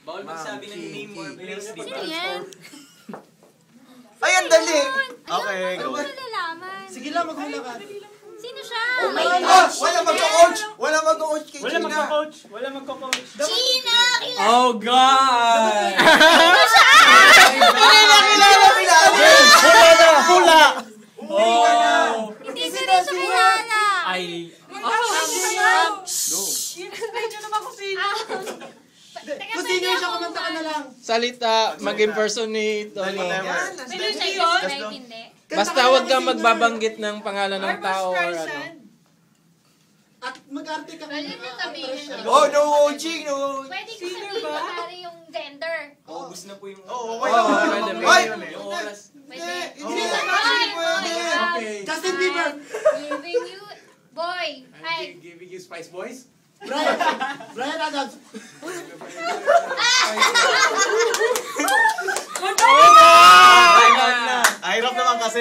Bawal magsabi ng name or place. Sino yan? Ay, ang dali! Okay, go. Ano nalalaman? Sige lang, maghula ka. Sino siya? Oh my God! Wala magko-coach! Wala magko-coach kay Wala Gina! magko-coach. Wala magko-coach. Gina! Oh, God! Hindi na kilala! Hula na! Hula! Oh! Hindi ko rin siya kilala. Ay... Kung sino siya, kumanta ka na lang. Salita, mag-impersonate. May siya yun? Kahit hindi. Basta huwag kang magbabanggit ng pangalan ng tao or ano. At mag-arte ka. Pwede mo sabihin. Oh, no OG, no! Pwede ko sabihin pare yung gender. Oh, gusto na po yung... Oo, okay lang. pwede. Ay! Yung oras. Pwede. Hindi na Boy, Justin Bieber. Giving you... Boy. Ay. Giving you Spice Boys? Brian Adams. Hirap naman kasi.